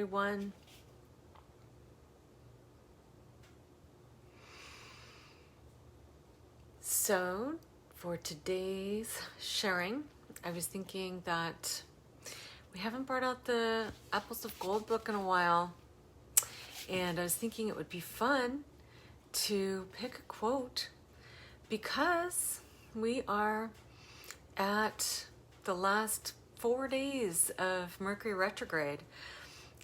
everyone. So, for today's sharing, I was thinking that we haven't brought out the Apples of Gold book in a while, and I was thinking it would be fun to pick a quote because we are at the last 4 days of Mercury retrograde.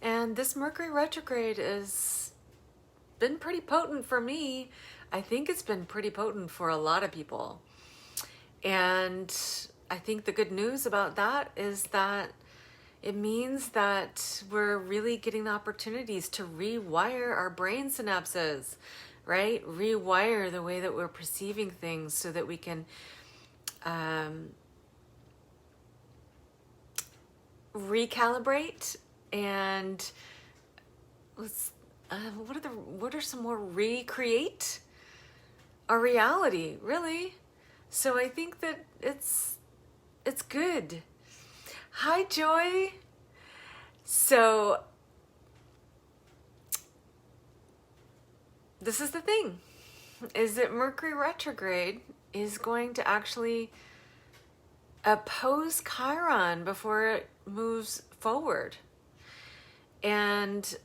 And this Mercury retrograde has been pretty potent for me. I think it's been pretty potent for a lot of people. And I think the good news about that is that it means that we're really getting the opportunities to rewire our brain synapses, right? Rewire the way that we're perceiving things so that we can recalibrate and what are some more recreate our reality, really. So I think that it's good. Hi, Joy. So this is the thing, is that Mercury retrograde is going to actually oppose Chiron before it moves forward. And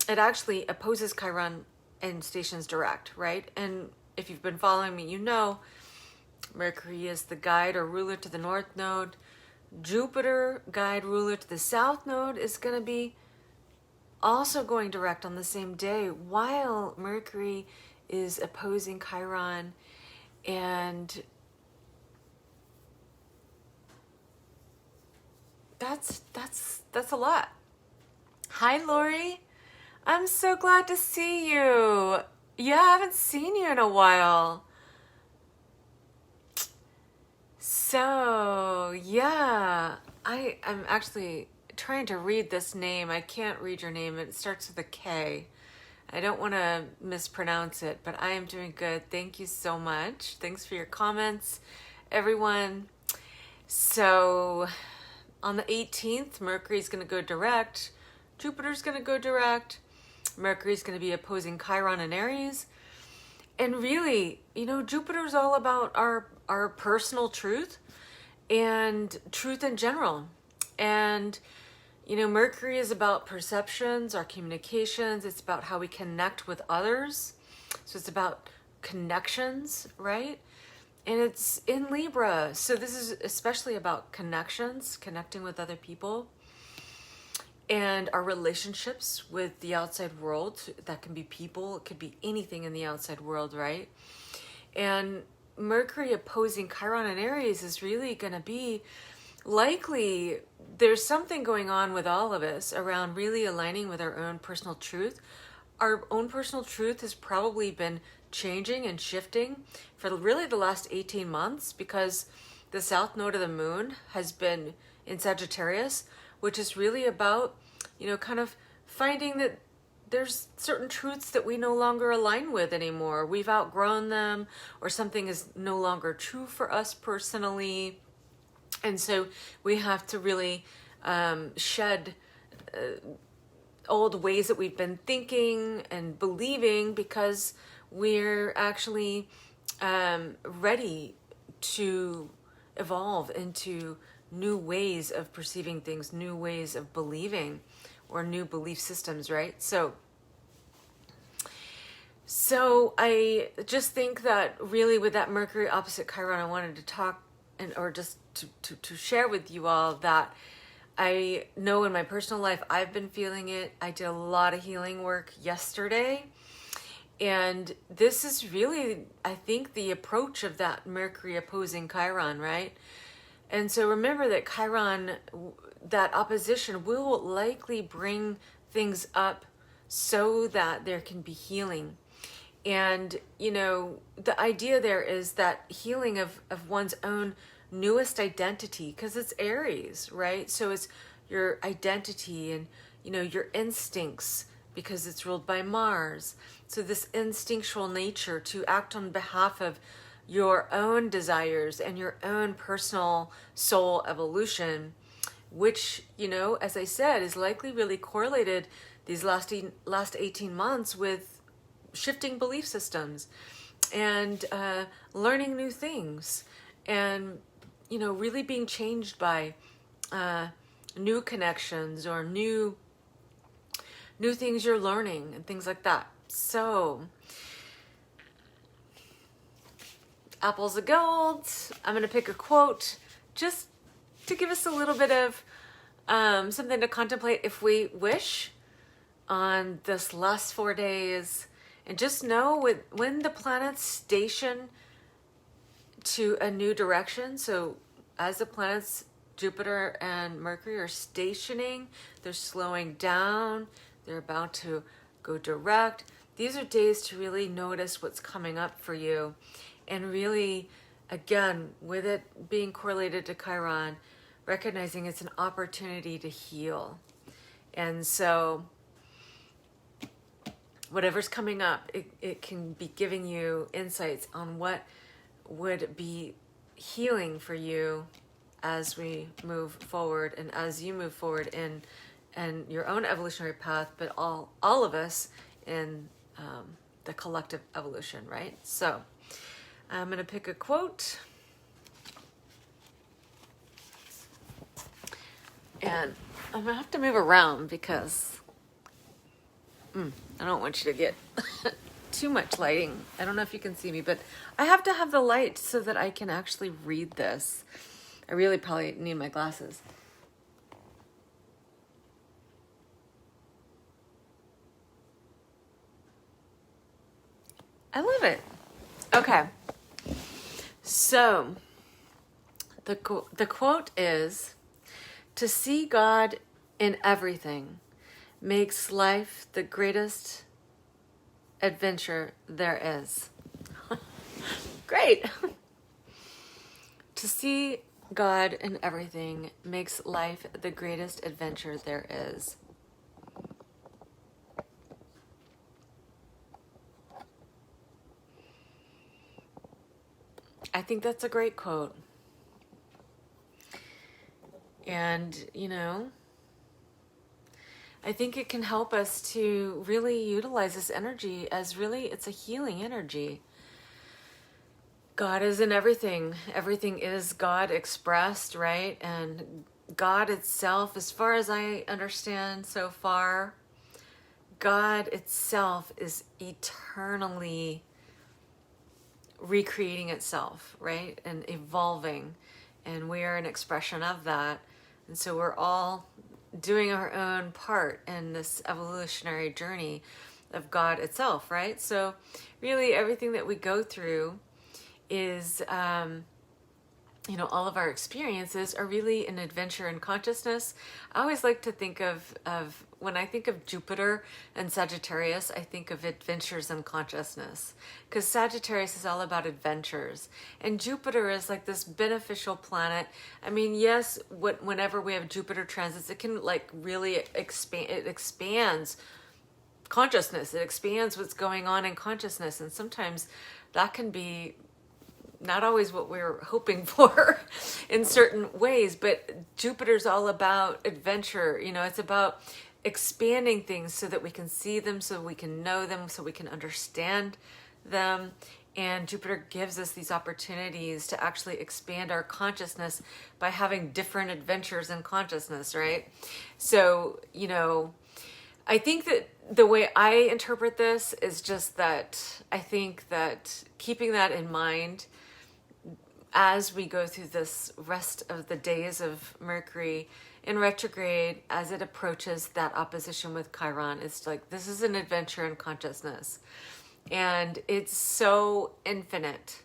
it actually opposes Chiron and stations direct, right? And if you've been following me, you know Mercury is the guide or ruler to the north node. Jupiter, guide ruler to the south node, is going to be also going direct on the same day while Mercury is opposing Chiron. And that's a lot. Hi, Lori. I'm so glad to see you. Yeah, I haven't seen you in a while. So, yeah, I'm actually trying to read this name. I can't read your name. It starts with a K. I don't want to mispronounce it, but I am doing good. Thank you so much. Thanks for your comments, everyone. So, on the 18th, Mercury's going to go direct. Jupiter's going to go direct. Mercury's going to be opposing Chiron and Aries. And really, you know, Jupiter's all about our personal truth and truth in general. And, you know, Mercury is about perceptions, our communications. It's about how we connect with others. So it's about connections, right? And it's in Libra. So this is especially about connections, connecting with other people, and our relationships with the outside world. That can be people, it could be anything in the outside world, right? And Mercury opposing Chiron and Aries is really going to be likely, there's something going on with all of us around really aligning with our own personal truth. Our own personal truth has probably been changing and shifting for really the last 18 months because the south node of the moon has been in Sagittarius, which is really about, you know, kind of finding that there's certain truths that we no longer align with anymore. We've outgrown them, or something is no longer true for us personally. And so we have to really shed old ways that we've been thinking and believing because we're actually ready to evolve into new ways of perceiving things, new ways of believing, or new belief systems, right? So I just think that really with that Mercury opposite Chiron, I wanted to talk or just to share with you all that I know in my personal life, I've been feeling it. I did a lot of healing work yesterday. And this is really, I think, the approach of that Mercury opposing Chiron, right? And so remember that Chiron, that opposition will likely bring things up so that there can be healing. And, you know, the idea there is that healing of one's own newest identity, because it's Aries, right? So it's your identity and, you know, your instincts, because it's ruled by Mars. So this instinctual nature to act on behalf of your own desires and your own personal soul evolution which, you know, as I said, is likely really correlated these last 18 months with shifting belief systems and learning new things, and, you know, really being changed by new connections or new things you're learning and things like that. So apples of gold. I'm going to pick a quote just to give us a little bit of something to contemplate if we wish on this last 4 days. And just know when the planets station to a new direction, so as the planets Jupiter and Mercury are stationing, they're slowing down, they're about to go direct. These are days to really notice what's coming up for you. And really, again, with it being correlated to Chiron, recognizing it's an opportunity to heal. And so whatever's coming up, it can be giving you insights on what would be healing for you as we move forward, and as you move forward in your own evolutionary path, but all of us in the collective evolution, right? So I'm going to pick a quote, and I'm going to have to move around because I don't want you to get too much lighting. I don't know if you can see me, but I have to have the light so that I can actually read this. I really probably need my glasses. I love it. Okay. So the quote is, "To see God in everything makes life the greatest adventure there is." Great. To see God in everything makes life the greatest adventure there is. I think that's a great quote. And, you know, I think it can help us to really utilize this energy as really, it's a healing energy. God is in everything. Everything is God expressed, right? And God itself, as far as I understand so far, God itself is eternally recreating itself, right? And evolving. And we are an expression of that. And so we're all doing our own part in this evolutionary journey of God itself, right? So really everything that we go through is, you know, all of our experiences are really an adventure in consciousness. I always like to think of when I think of Jupiter and Sagittarius, I think of adventures in consciousness, because Sagittarius is all about adventures, and Jupiter is like this beneficial planet. I mean, yes, whenever we have Jupiter transits, it can like really expand. It expands consciousness. It expands what's going on in consciousness, and sometimes that can be not always what we're hoping for in certain ways, but Jupiter's all about adventure. You know, it's about expanding things so that we can see them, so we can know them, so we can understand them. And Jupiter gives us these opportunities to actually expand our consciousness by having different adventures in consciousness, right? So, you know, I think that the way I interpret this is just that I think that keeping that in mind as we go through this rest of the days of Mercury in retrograde, as it approaches that opposition with Chiron, it's like, this is an adventure in consciousness. And it's so infinite.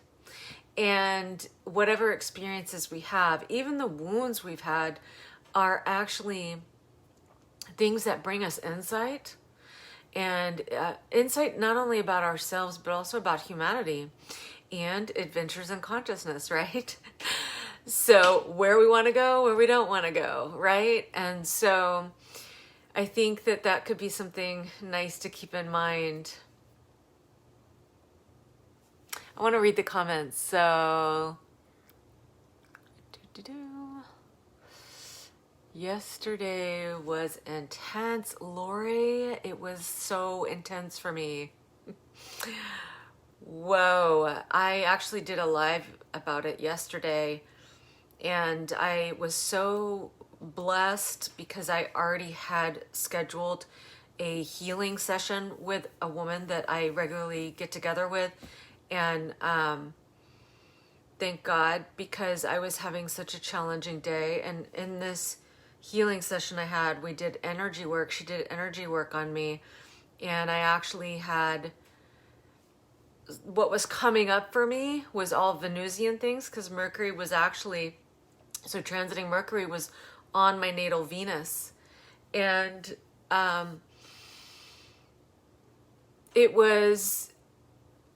And whatever experiences we have, even the wounds we've had, are actually things that bring us insight. And insight not only about ourselves, but also about humanity. And adventures in consciousness, right? So where we want to go, where we don't want to go, right? And so I think that that could be something nice to keep in mind. I want to read the comments. So Yesterday was intense, Lori. It was so intense for me. Whoa. I actually did a live about it yesterday, and I was so blessed because I already had scheduled a healing session with a woman that I regularly get together with. And thank God, because I was having such a challenging day. And in this healing session I had, we did energy work. She did energy work on me. And I actually had, what was coming up for me was all Venusian things, because Mercury was actually, so transiting Mercury was on my natal Venus. And it was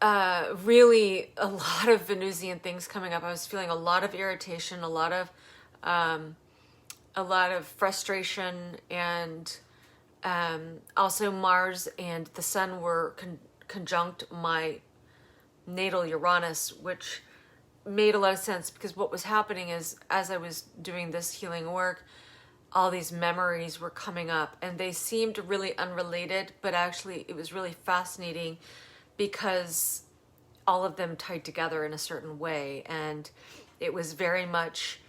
really a lot of Venusian things coming up. I was feeling a lot of irritation, a lot of frustration, and also Mars and the Sun were conjunct my natal Uranus, which made a lot of sense, because what was happening is, as I was doing this healing work, all these memories were coming up, and they seemed really unrelated, but actually it was really fascinating because all of them tied together in a certain way. And it was very much,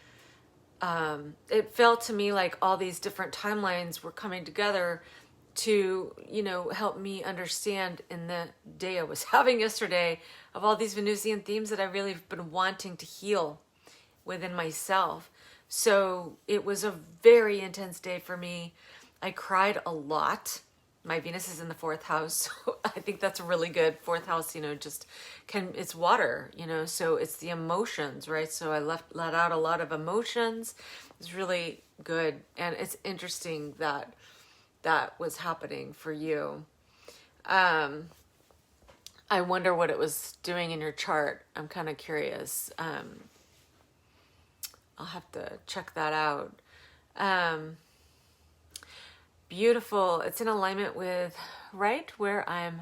it felt to me like all these different timelines were coming together to, help me understand in the day I was having yesterday, of all these Venusian themes that I really have been wanting to heal within myself. So it was a very intense day for me. I cried a lot. My Venus is in the fourth house, so I think that's really good. Fourth house, it's water, so it's the emotions, right? So I let out a lot of emotions. It's really good. And it's interesting that that was happening for you. I wonder what it was doing in your chart. I'm kind of curious. I'll have to check that out. Beautiful. It's in alignment with right where I'm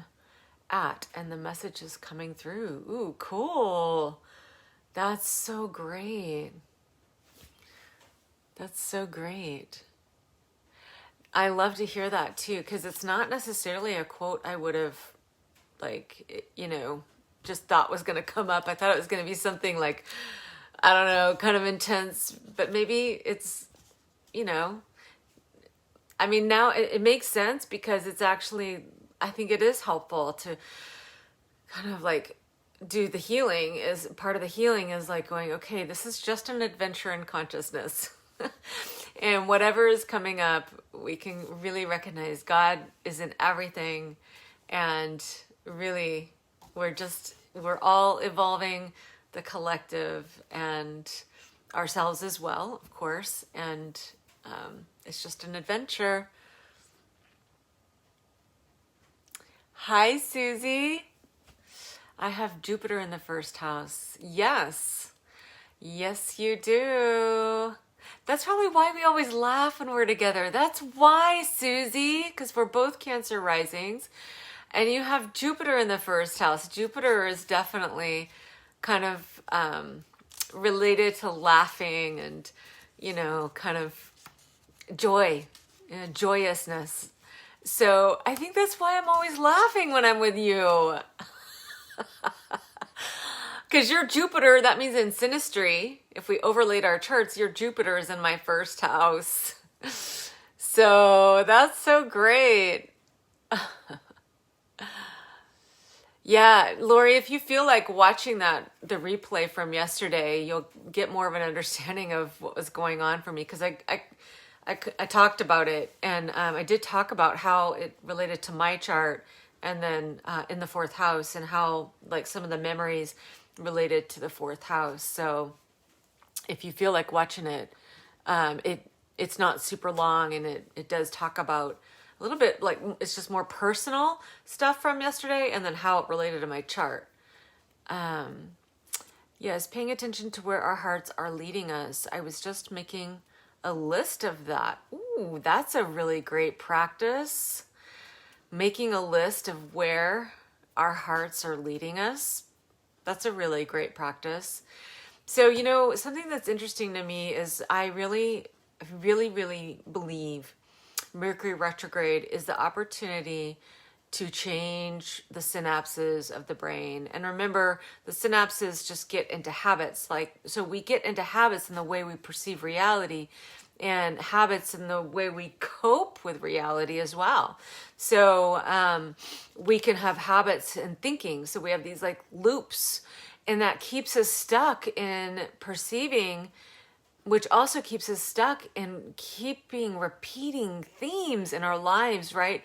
at, and the message is coming through. Ooh, cool. That's so great. That's so great. I love to hear that too, because it's not necessarily a quote I would have, just thought was going to come up. I thought it was going to be something like, I don't know, kind of intense, but maybe it's, now it makes sense, because it's actually, I think it is helpful to kind of do the healing. Is part of the healing is going, okay, this is just an adventure in consciousness. And whatever is coming up, we can really recognize God is in everything. And really, we're all evolving, the collective and ourselves as well, of course. And it's just an adventure. Hi, Susie. I have Jupiter in the first house. Yes. Yes, you do. That's probably why we always laugh when we're together. That's why, Susie, because we're both Cancer risings. And you have Jupiter in the first house. Jupiter is definitely kind of related to laughing and, kind of joy, joyousness. So I think that's why I'm always laughing when I'm with you. Because your Jupiter, that means in synastry, if we overlaid our charts, your Jupiter is in my first house. So that's so great. Yeah, Lori, if you feel like watching the replay from yesterday, you'll get more of an understanding of what was going on for me, because I talked about it, and I did talk about how it related to my chart, and then in the fourth house, and how some of the memories related to the fourth house. So if you feel like watching it, it's not super long, and it does talk about a little bit, it's just more personal stuff from yesterday, and then how it related to my chart. Yes, paying attention to where our hearts are leading us. I was just making a list of that. Ooh, that's a really great practice. Making a list of where our hearts are leading us. That's a really great practice. So, something that's interesting to me is I really really, really believe Mercury retrograde is the opportunity to change the synapses of the brain. And remember, the synapses just get into habits. So we get into habits in the way we perceive reality, and habits in the way we cope with reality as well. So we can have habits in thinking. So we have these like loops, and that keeps us stuck in perceiving, which also keeps us stuck in repeating themes in our lives, right?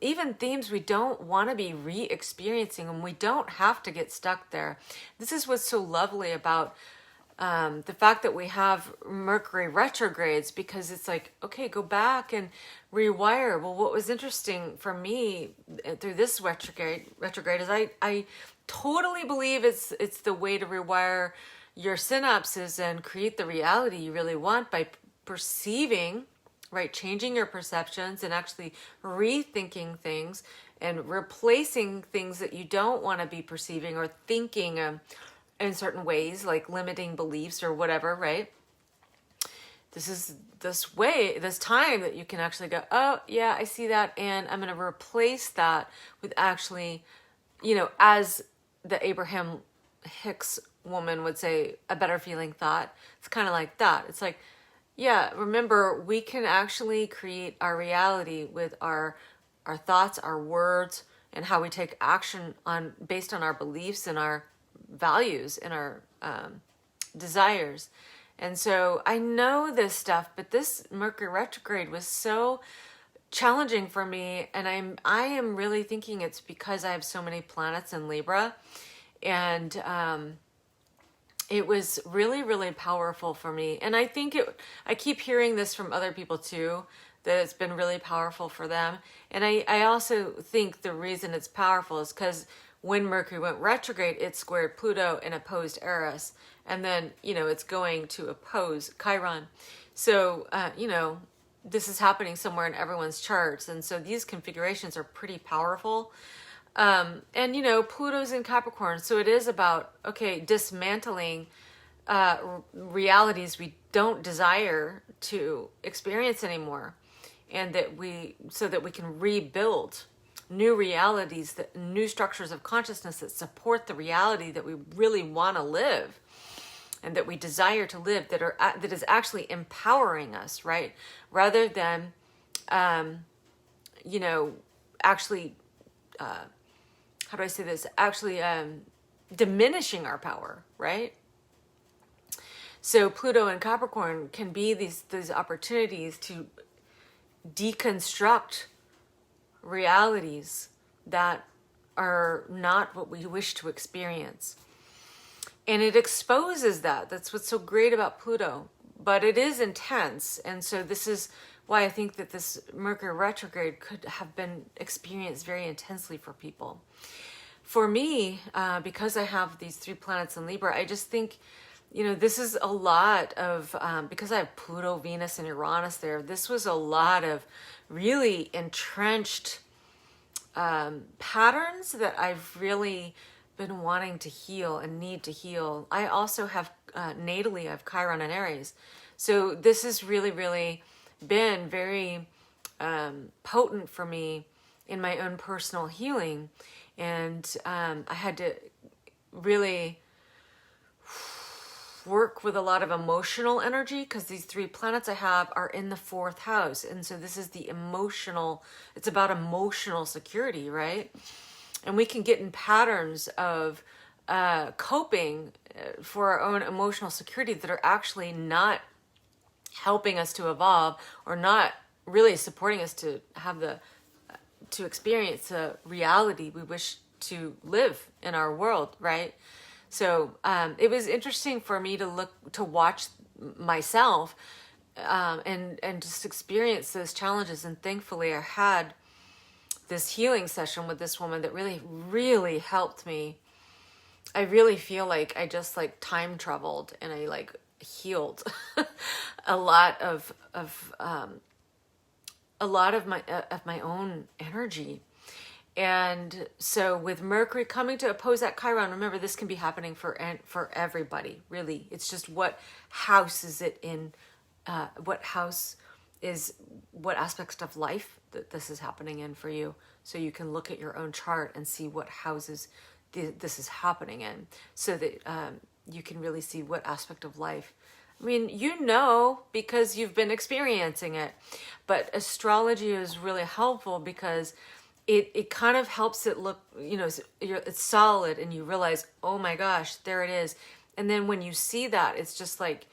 Even themes we don't want to be re-experiencing, and we don't have to get stuck there. This is what's so lovely about the fact that we have Mercury retrogrades, because it's like, okay, go back and rewire. Well, what was interesting for me through this retrograde is I totally believe it's the way to rewire your synapses and create the reality you really want by perceiving, right? Changing your perceptions and actually rethinking things and replacing things that you don't want to be perceiving or thinking in certain ways, like limiting beliefs or whatever, right? This is this time that you can actually go, oh yeah, I see that, and I'm going to replace that with actually, as the Abraham Hicks woman would say, a better feeling thought. It's kind of like that. It's like, yeah, remember, we can actually create our reality with our thoughts, our words, and how we take action based on our beliefs and our values and our desires. And so I know this stuff, but this Mercury retrograde was so challenging for me, and I am really thinking it's because I have so many planets in Libra, and it was really, really powerful for me. And I think I keep hearing this from other people too, that it's been really powerful for them. And I also think the reason it's powerful is because when Mercury went retrograde, it squared Pluto and opposed Eris. And then, it's going to oppose Chiron. So, this is happening somewhere in everyone's charts. And so these configurations are pretty powerful. And, Pluto's in Capricorn. So it is about, dismantling realities we don't desire to experience anymore. And so that we can rebuild new realities, new structures of consciousness that support the reality that we really want to live and that we desire to live, that is actually empowering us, right? Rather than, actually, how do I say this? Actually, diminishing our power, right? So Pluto and Capricorn can be these opportunities to deconstruct realities that are not what we wish to experience. And it exposes that. That's what's so great about Pluto. But it is intense. And so this is why I think that this Mercury retrograde could have been experienced very intensely for people. For me, because I have these 3 planets in Libra, I just think, this is a lot of, because I have Pluto, Venus, and Uranus there, this was a lot of really entrenched patterns that I've really been wanting to heal and need to heal. I also have, natally, I have Chiron and Aries. So this has really, really been very potent for me in my own personal healing. And I had to really work with a lot of emotional energy, because these 3 planets I have are in the 4th house. And so this is it's about emotional security, right? And we can get in patterns of coping for our own emotional security that are actually not helping us to evolve, or not really supporting us to have to experience the reality we wish to live in our world, right? So it was interesting for me to watch myself and just experience those challenges. And thankfully I had this healing session with this woman that really, really helped me. I really feel like I just time traveled, and I healed a lot of my own energy. And so with Mercury coming to oppose that Chiron, remember, this can be happening for everybody, really. It's just what house is it in what house is, what aspects of life that this is happening in for you. So you can look at your own chart and see what houses this is happening in, so that you can really see what aspect of life. I mean, you know, because you've been experiencing it, but astrology is really helpful because it kind of helps it look, you know, it's solid, and you realize, oh my gosh, there it is. And then when you see that, it's just like,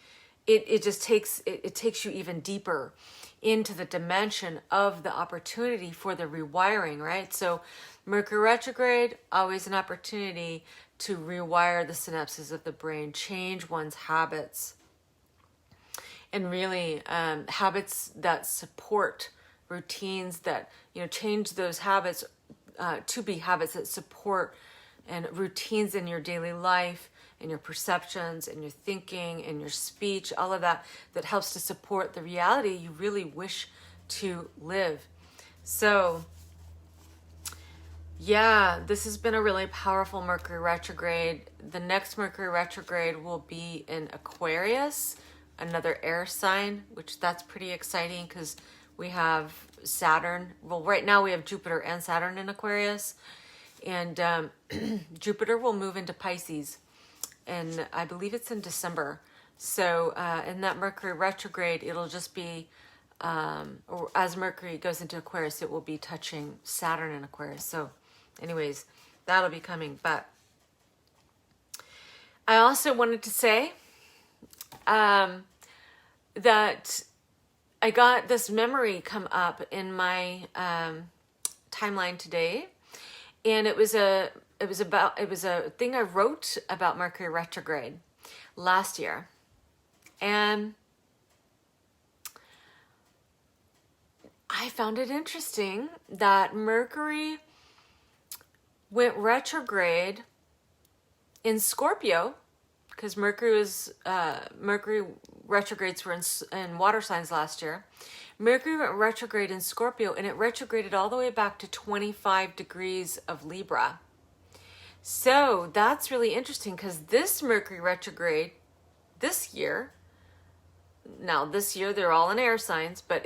it just takes, it takes you even deeper into the dimension of the opportunity for the rewiring, right? So Mercury retrograde, always an opportunity to rewire the synapses of the brain, change one's habits, and really habits that support routines that, you know, change those habits to be habits that support and routines in your daily life, in your perceptions, in your thinking, in your speech, all of that, that helps to support the reality you really wish to live. So yeah, this has been a really powerful Mercury retrograde. The next Mercury retrograde will be in Aquarius, another air sign, which that's pretty exciting because we have Saturn. Well, right now we have Jupiter and Saturn in Aquarius, and Jupiter will move into Pisces, and I believe it's in December. So in that Mercury retrograde, it'll just be, or as Mercury goes into Aquarius, it will be touching Saturn in Aquarius. So anyways, that'll be coming. But I also wanted to say that I got this memory come up in my timeline today, and it was a thing I wrote about Mercury retrograde last year, and I found it interesting that Mercury went retrograde in Scorpio, because Mercury retrogrades were in water signs last year. Mercury went retrograde in Scorpio, and it retrograded all the way back to 25 degrees of Libra. So that's really interesting, because this Mercury retrograde this year, now this year they're all in air signs, but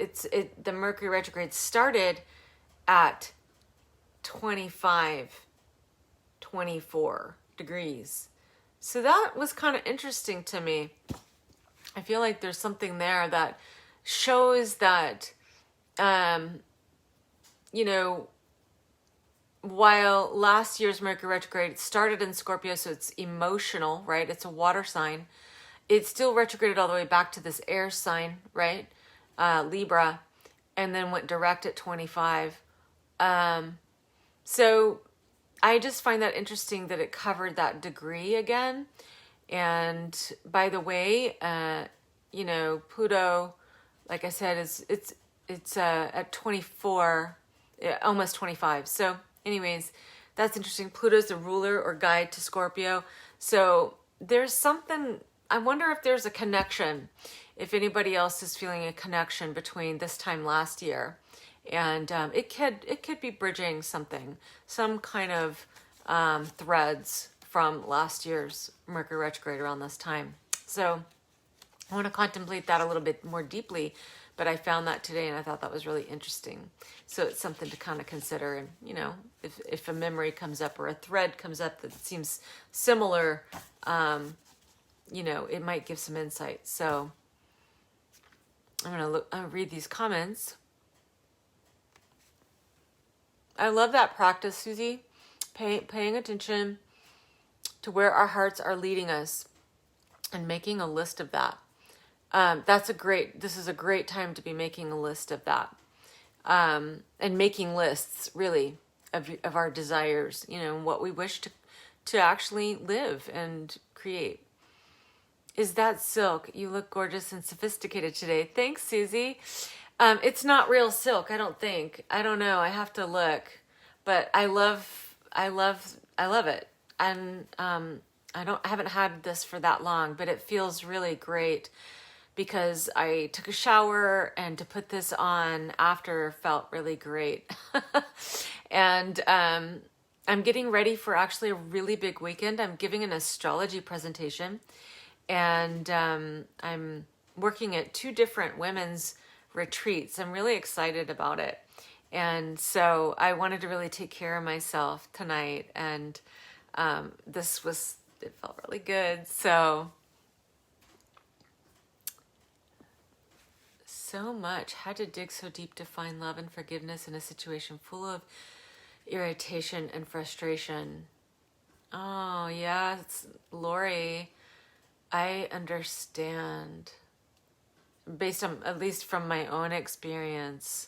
the Mercury retrograde started at 25, 24 degrees. So that was kind of interesting to me. I feel like there's something there that shows that, you know, while last year's Mercury retrograde started in Scorpio, so it's emotional, right? It's a water sign. It still retrograded all the way back to this air sign, right? Libra, and then went direct at 25. So I just find that interesting that it covered that degree again. And by the way, you know, Pluto, like I said, it's at 24, almost 25. So anyways, that's interesting. Pluto's the ruler or guide to Scorpio. So there's something, I wonder if there's a connection, if anybody else is feeling a connection between this time last year. And it could be bridging something, some kind of threads from last year's Mercury retrograde around this time. So I want to contemplate that a little bit more deeply, but I found that today and I thought that was really interesting. So it's something to kind of consider. And, you know, if a memory comes up or a thread comes up that seems similar, you know, it might give some insight. So I'm going to read these comments. I love that practice, Susie. Paying attention to where our hearts are leading us and making a list of that. This is a great time to be making a list of that. And making lists, really, of our desires, you know, what we wish to actually live and create. Is that silk? You look gorgeous and sophisticated today. Thanks, Susie. It's not real silk, I don't think. I don't know. I have to look, but I love it. And I haven't had this for that long, but it feels really great because I took a shower, and to put this on after felt really great. And I'm getting ready for actually a really big weekend. I'm giving an astrology presentation, and I'm working at 2 different women's retreats. I'm really excited about it. And so I wanted to really take care of myself tonight. And it felt really good. So much. Had to dig so deep to find love and forgiveness in a situation full of irritation and frustration. Oh, yeah, Lori. I understand. Based on, at least from my own experience.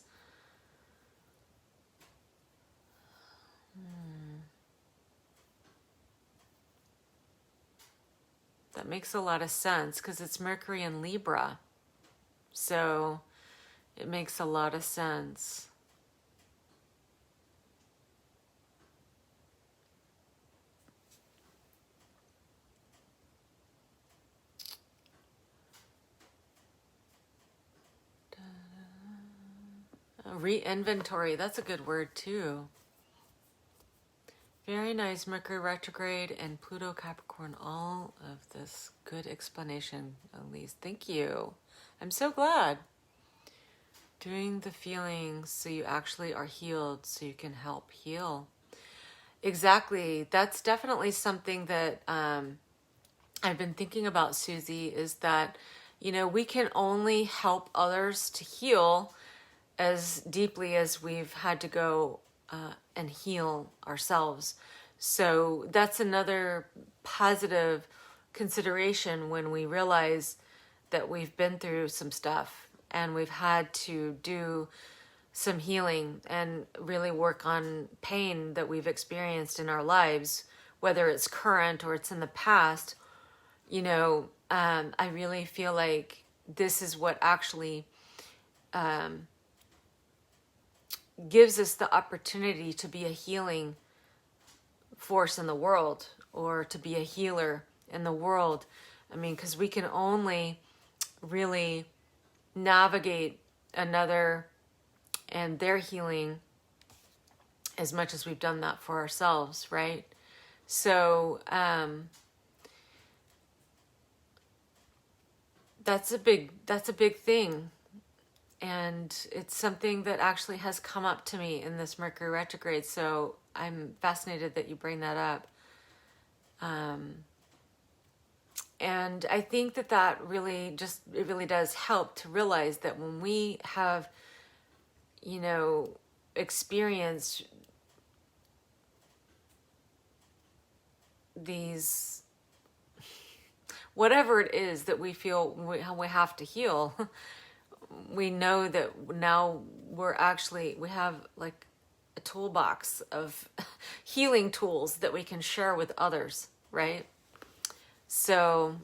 That makes a lot of sense because it's Mercury in Libra. So it makes a lot of sense. Re-inventory, that's a good word too. Very nice. Mercury retrograde and Pluto Capricorn. All of this good explanation, Elise. Thank you. I'm so glad. Doing the feelings so you actually are healed, so you can help heal. Exactly. That's definitely something that I've been thinking about, Susie, is that, we can only help others to heal as deeply as we've had to go and heal ourselves. So that's another positive consideration when we realize that we've been through some stuff and we've had to do some healing and really work on pain that we've experienced in our lives, whether it's current or it's in the past. I really feel like this is what actually gives us the opportunity to be a healing force in the world, or to be a healer in the world. I mean, because we can only really navigate another and their healing as much as we've done that for ourselves, right? So that's a big thing. And it's something that actually has come up to me in this Mercury retrograde. So I'm fascinated that you bring that up. And I think that really it really does help to realize that when we have, experienced these, whatever it is that we feel we have to heal, we know that now we have like a toolbox of healing tools that we can share with others, right? So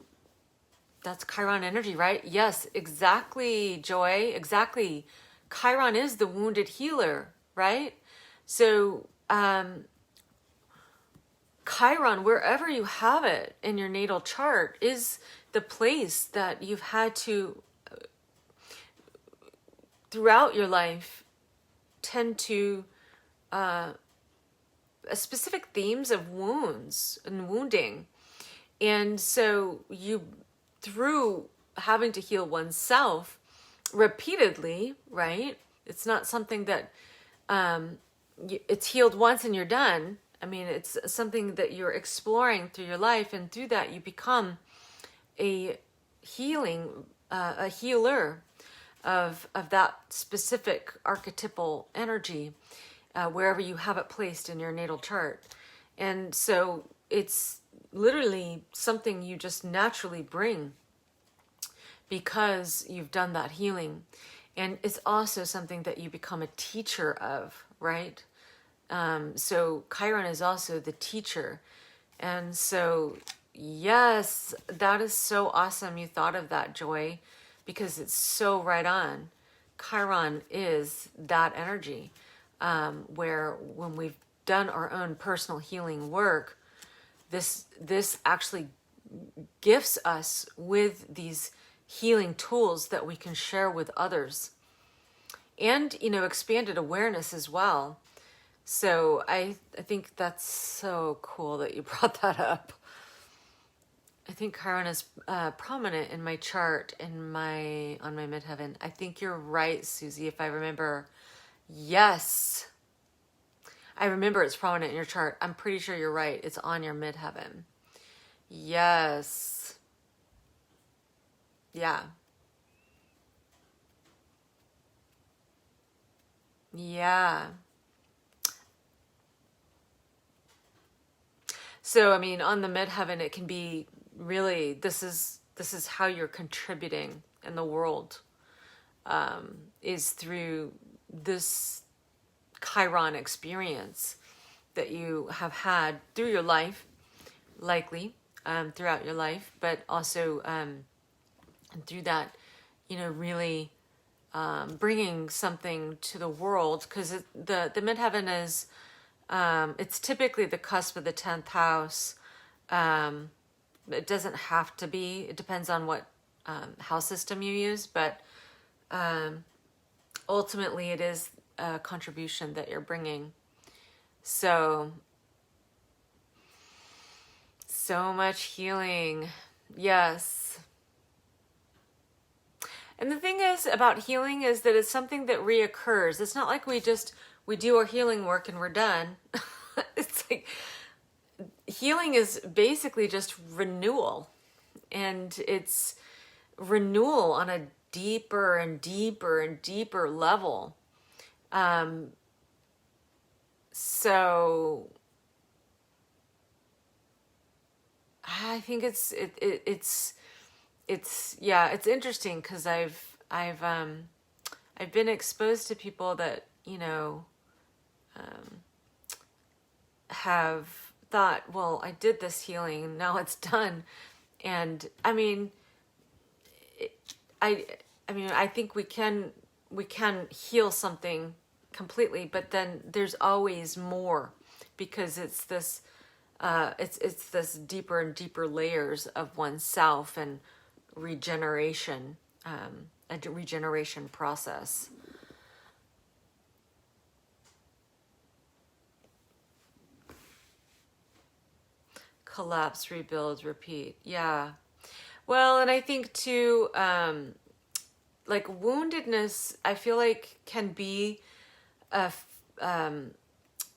that's Chiron energy, right? Yes, exactly, Joy, exactly. Chiron is the wounded healer, right? So Chiron, wherever you have it in your natal chart, is the place that you've had to, throughout your life, tend to specific themes of wounds and wounding. And so through having to heal oneself repeatedly, right? It's not something that it's healed once and you're done. I mean, it's something that you're exploring through your life, and through that you become a healer of that specific archetypal energy, wherever you have it placed in your natal chart. And so it's literally something you just naturally bring because you've done that healing. And it's also something that you become a teacher of, right? So Chiron is also the teacher. And so, yes, that is so awesome you thought of that, Joy, because it's so right on. Chiron is that energy, where when we've done our own personal healing work, this actually gifts us with these healing tools that we can share with others, and expanded awareness as well. So I think that's so cool that you brought that up. I think Chiron is prominent in my chart on my midheaven. I think you're right, Susie. If I remember, yes, I remember it's prominent in your chart. I'm pretty sure you're right. It's on your midheaven. Yes, yeah, yeah. So I mean, on the midheaven, it can be really this is how you're contributing in the world, is through this Chiron experience that you have had through your life, likely throughout your life, but also through that, really bringing something to the world, because the midheaven is it's typically the cusp of the 10th house. It doesn't have to be. It depends on what house system you use, but ultimately it is a contribution that you're bringing. So much healing. Yes. And the thing is about healing is that it's something that reoccurs. It's not like we do our healing work and we're done. It's like healing is basically just renewal. And it's renewal on a deeper and deeper and deeper level. So I think it's yeah, it's interesting because I've been exposed to people that have thought, well, I did this healing, now it's done, and I mean, I think we can heal something completely, but then there's always more, because it's this it's this deeper and deeper layers of oneself and regeneration, a regeneration process. Collapse, rebuild, repeat. Yeah. Well, and I think too, like woundedness, I feel like can be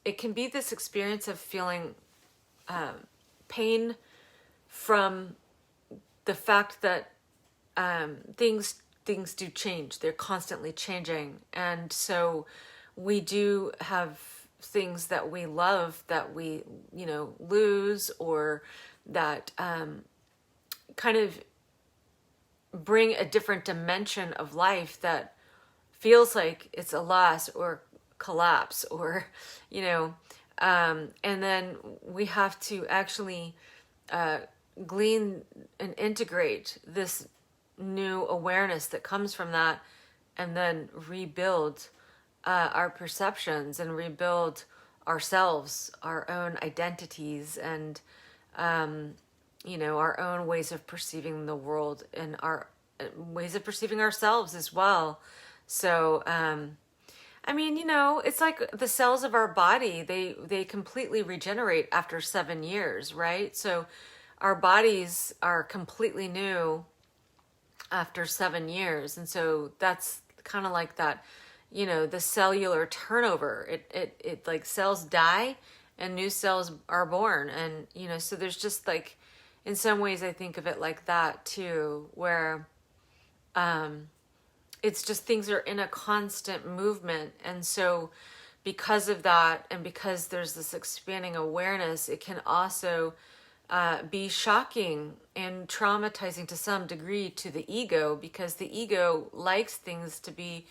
it can be this experience of feeling pain from the fact that things do change. They're constantly changing, and so we do have things that we love that we lose, or that kind of bring a different dimension of life that feels like it's a loss or collapse, or and then we have to actually glean and integrate this new awareness that comes from that, and then rebuild our perceptions and rebuild ourselves, our own identities, and our own ways of perceiving the world, and our ways of perceiving ourselves as well. So it's like the cells of our body, they completely regenerate after 7 years, right? So our bodies are completely new after 7 years. And so that's kind of like that, the cellular turnover. It like cells die and new cells are born. And, so there's just like, in some ways I think of it like that too, where it's just things are in a constant movement. And so because of that, and because there's this expanding awareness, it can also be shocking and traumatizing to some degree to the ego, because the ego likes things to be,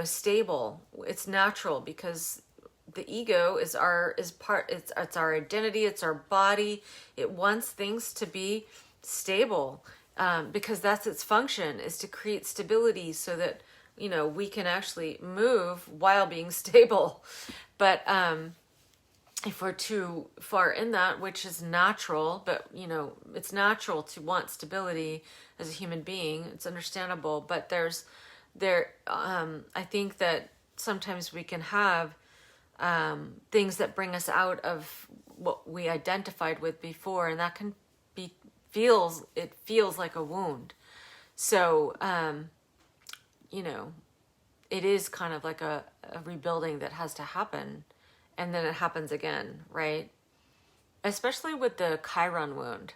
stable. It's natural, because the ego is our identity, it's our body. It wants things to be stable, because that's its function, is to create stability so that we can actually move while being stable. But if we're too far in that, which is natural, but it's natural to want stability as a human being, it's understandable. But I think that sometimes we can have things that bring us out of what we identified with before, and that can be feels like a wound. So, you know, it is kind of like a rebuilding that has to happen, and then it happens again, right? Especially with the Chiron wound.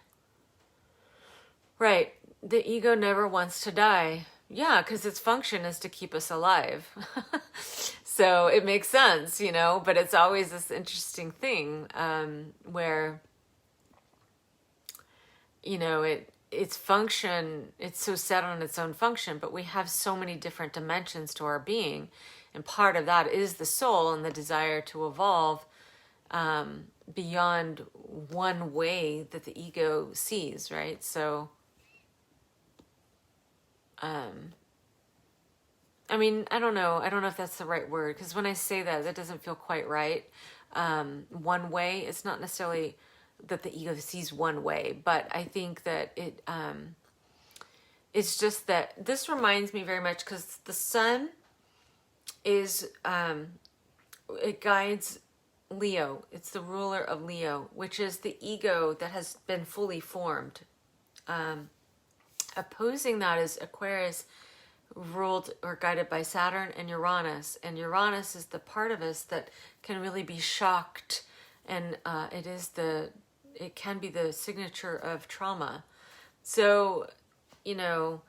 Right. The ego never wants to die. Yeah, because its function is to keep us alive. So it makes sense, you know, but it's always this interesting thing where, you know, its function, it's so set on its own function, but we have so many different dimensions to our being. And part of that is the soul and the desire to evolve beyond one way that the ego sees, right? So, I mean, I don't know. I don't know if that's the right word, because when I say that, that doesn't feel quite right. One way, it's not necessarily that the ego sees one way, but I think that it's just that this reminds me very much, because the sun is, it guides Leo. It's the ruler of Leo, which is the ego that has been fully formed. Opposing that is Aquarius, ruled or guided by Saturn and Uranus. And Uranus is the part of us that can really be shocked, and it can be the signature of trauma. So, you know,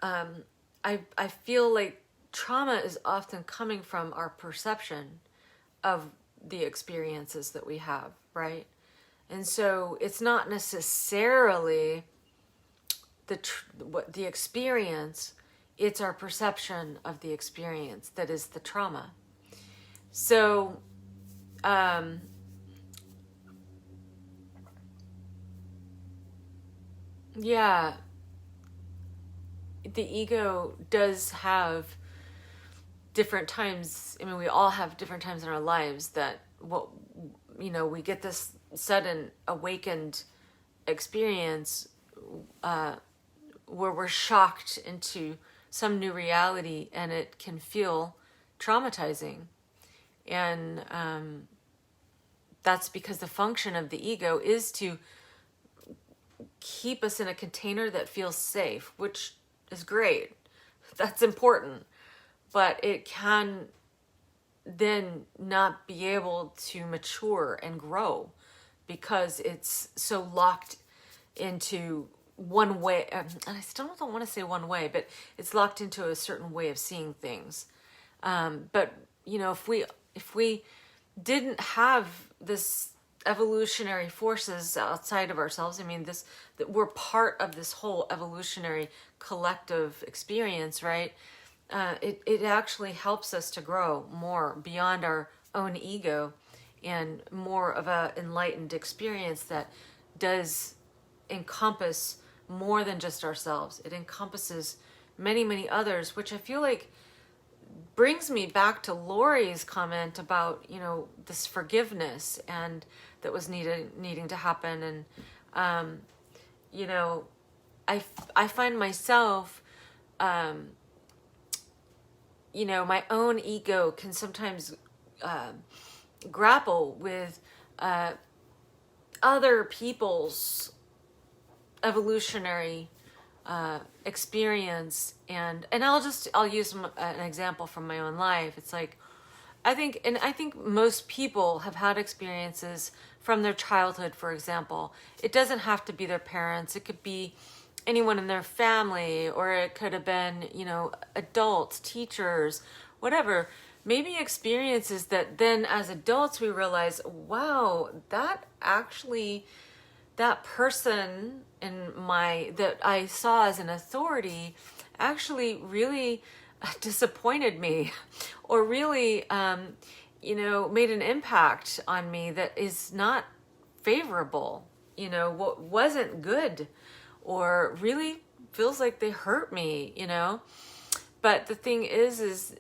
I feel like trauma is often coming from our perception of the experiences that we have, right? And so it's not necessarily the experience, it's our perception of the experience that is the trauma. So, yeah, the ego does have different times. I mean, we all have different times in our lives that, we get this sudden awakened experience where we're shocked into some new reality, and it can feel traumatizing. And that's because the function of the ego is to keep us in a container that feels safe, which is great. That's important. But it can then not be able to mature and grow because it's so locked into one way. And I still don't want to say one way, but it's locked into a certain way of seeing things. But, if we didn't have this evolutionary forces outside of ourselves, I mean, that we're part of this whole evolutionary collective experience, right? It actually helps us to grow more beyond our own ego and more of a enlightened experience that does encompass more than just ourselves. It encompasses many, many others, which I feel like brings me back to Lori's comment about, this forgiveness and that was needing to happen. And, I find myself, my own ego can sometimes grapple with other people's evolutionary experience, and I'll use an example from my own life. It's like I think most people have had experiences from their childhood. For example, it doesn't have to be their parents. It could be anyone in their family, or it could have been, adults, teachers, whatever. Maybe experiences that then as adults we realize, wow, that person that I saw as an authority actually really disappointed me, or really, made an impact on me that is not favorable, what wasn't good, or really feels like they hurt me, But the thing is,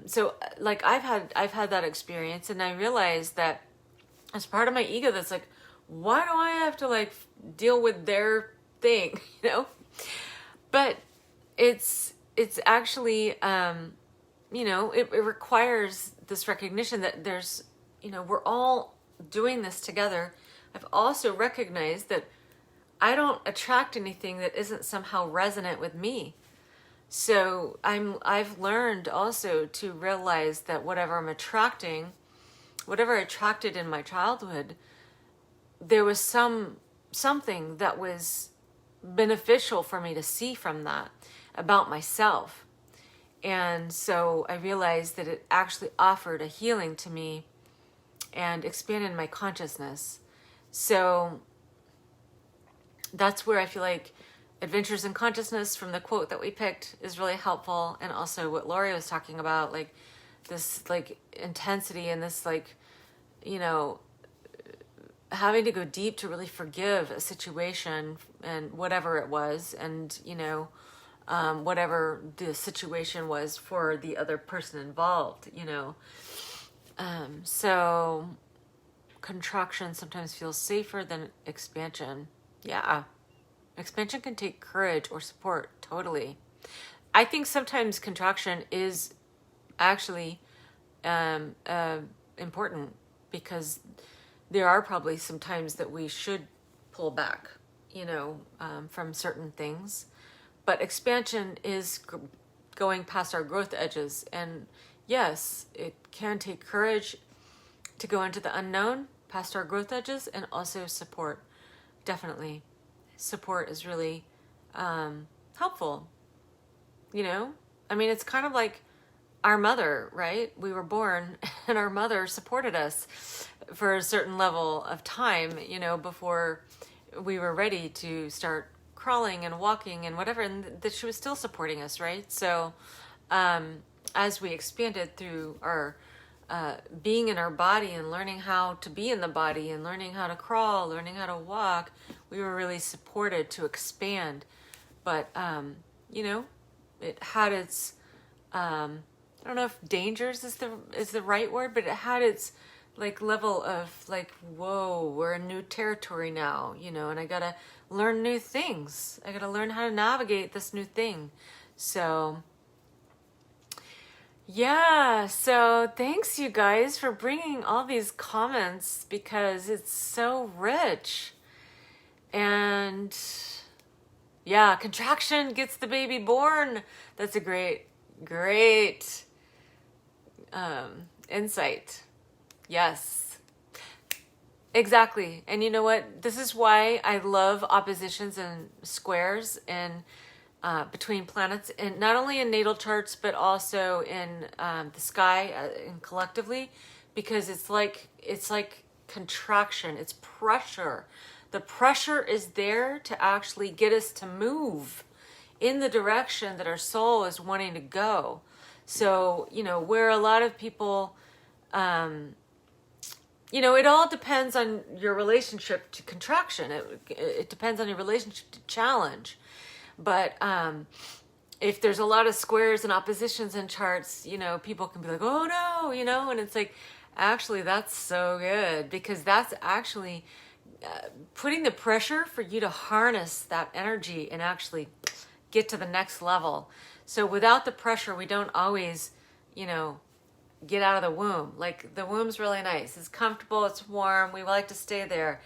so like I've had that experience, and I realized that as part of my ego, that's like, why do I have to deal with their thing, But it's actually, it requires this recognition that there's, we're all doing this together. I've also recognized that I don't attract anything that isn't somehow resonant with me. So I've learned also to realize that whatever I'm attracting, whatever I attracted in my childhood, there was something that was beneficial for me to see from that about myself. And so I realized that it actually offered a healing to me and expanded my consciousness. So that's where I feel like Adventures in Consciousness, from the quote that we picked, is really helpful. And also what Lori was talking about, like this like intensity and this like, you know, having to go deep to really forgive a situation and whatever it was, and you know, whatever the situation was for the other person involved, you know. So contraction sometimes feels safer than expansion. Yeah. Expansion can take courage or support, totally. I think sometimes contraction is actually important, because there are probably some times that we should pull back, you know, from certain things. But expansion is going past our growth edges. And yes, it can take courage to go into the unknown, past our growth edges, and also support. Definitely. Support is really helpful. You know? I mean, it's kind of like our mother, right? We were born and our mother supported us for a certain level of time, you know, before we were ready to start crawling and walking and whatever, and that she was still supporting us, right? So as we expanded through our being in our body and learning how to be in the body and learning how to crawl, learning how to walk, we were really supported to expand. But, you know, it had its, I don't know if dangers is the right word, but it had its like level of like, whoa, we're in new territory now, you know, and I gotta learn new things. I gotta learn how to navigate this new thing. So yeah, so thanks you guys for bringing all these comments, because it's so rich. And yeah, contraction gets the baby born. That's a great insight. Yes, exactly. And you know what? This is why I love oppositions and squares and between planets, and not only in natal charts, but also in the sky and collectively, because it's like contraction. It's pressure. The pressure is there to actually get us to move in the direction that our soul is wanting to go. So, you know, where a lot of people, you know, it all depends on your relationship to contraction. It depends on your relationship to challenge. But if there's a lot of squares and oppositions in charts, you know, people can be like, oh no, you know, and it's like, actually, that's so good, because that's actually putting the pressure for you to harness that energy and actually get to the next level. So without the pressure, we don't always, you know, get out of the womb. Like, the womb's really nice. It's comfortable. It's warm. We like to stay there,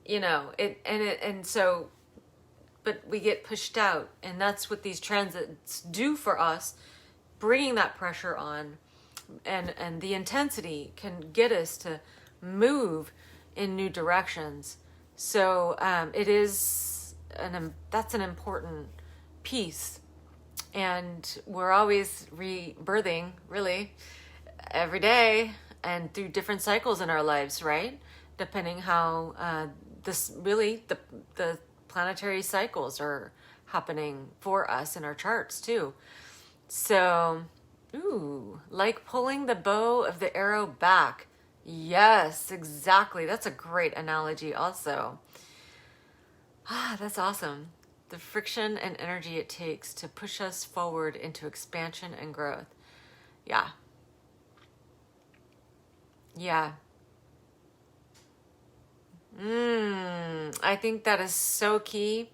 you know, so, but we get pushed out, and that's what these transits do for us, bringing that pressure on, and the intensity can get us to move in new directions. So it is that's an important piece, and we're always rebirthing, really, every day and through different cycles in our lives, right? Depending how the planetary cycles are happening for us in our charts too. So, like pulling the bow of the arrow back. Yes, exactly. That's a great analogy also. That's awesome. The friction and energy it takes to push us forward into expansion and growth. Yeah. Yeah. I think that is so key.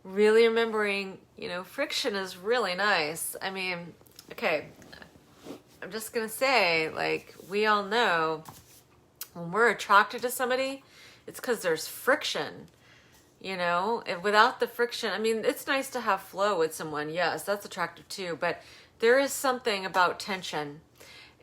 Really remembering, you know, friction is really nice. I mean, okay, I'm just going to say, like, we all know when we're attracted to somebody, it's because there's friction. without the friction. I mean, it's nice to have flow with someone. Yes, that's attractive too. But there is something about tension.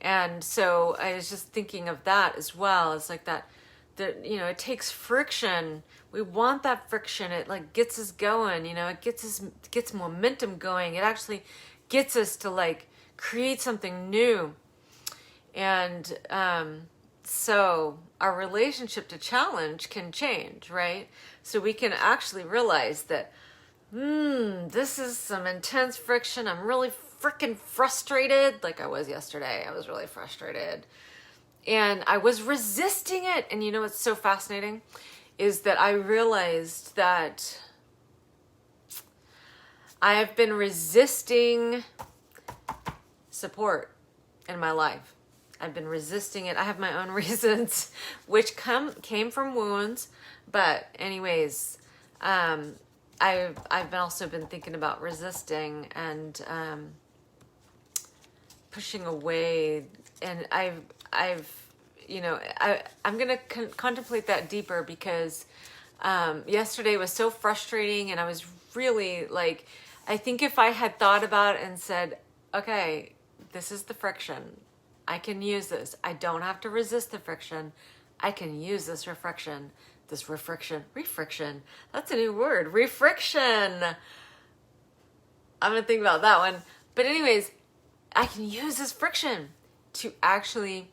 And so I was just thinking of that as well. It's like that, it takes friction. We want that friction. It like gets us going, it gets momentum going. It actually gets us to like create something new. And so our relationship to challenge can change, right? So we can actually realize that, this is some intense friction. I'm really freaking frustrated. Like I was yesterday. I was really frustrated. And I was resisting it. And what's so fascinating is that I realized that I have been resisting support in my life. I've been resisting it. I have my own reasons, which came from wounds. But anyways, I've also been thinking about resisting and pushing away. And I'm going to contemplate that deeper because yesterday was so frustrating, and I was really like, I think if I had thought about it and said, okay, this is the friction. I can use this. I don't have to resist the friction. I can use this refriction. Refriction. That's a new word. Refriction. I'm going to think about that one. But anyways, I can use this friction to actually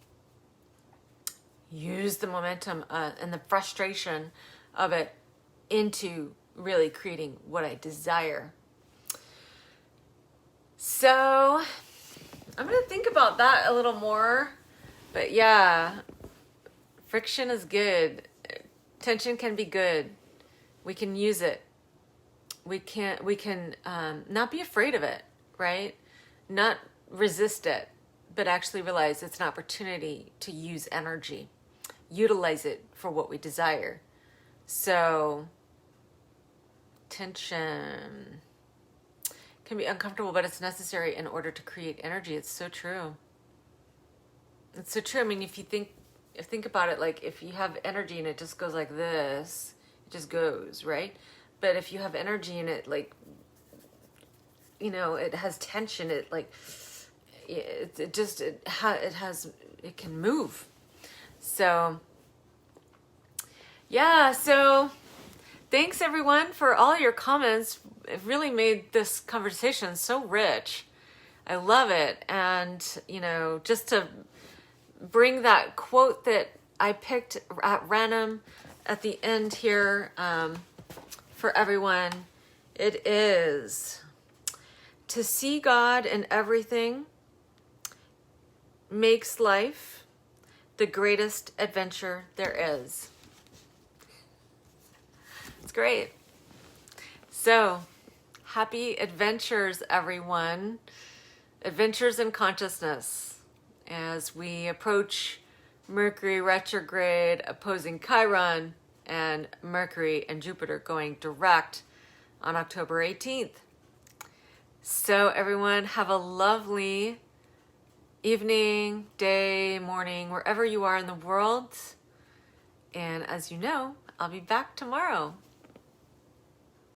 use the momentum and the frustration of it into really creating what I desire. So I'm going to think about that a little more. But yeah, friction is good. Tension can be good. We can use it. We can not be afraid of it, right? Not resist it, but actually realize it's an opportunity to use energy. Utilize it for what we desire. So tension can be uncomfortable, but it's necessary in order to create energy. It's so true. It's so true. I mean, if you think about it, like if you have energy and it just goes like this, it just goes, right? But if you have energy and it like, it has tension, it like, it can move. So yeah, so thanks everyone for all your comments. It really made this conversation so rich. I love it. And, just to bring that quote that I picked at random at the end here for everyone, it is, to see God in everything makes life the greatest adventure there is. It's great. So, happy adventures, everyone. Adventures in consciousness as we approach Mercury retrograde opposing Chiron and Mercury and Jupiter going direct on October 18th. So everyone, have a lovely evening, day, morning, wherever you are in the world. And as you know, I'll be back tomorrow.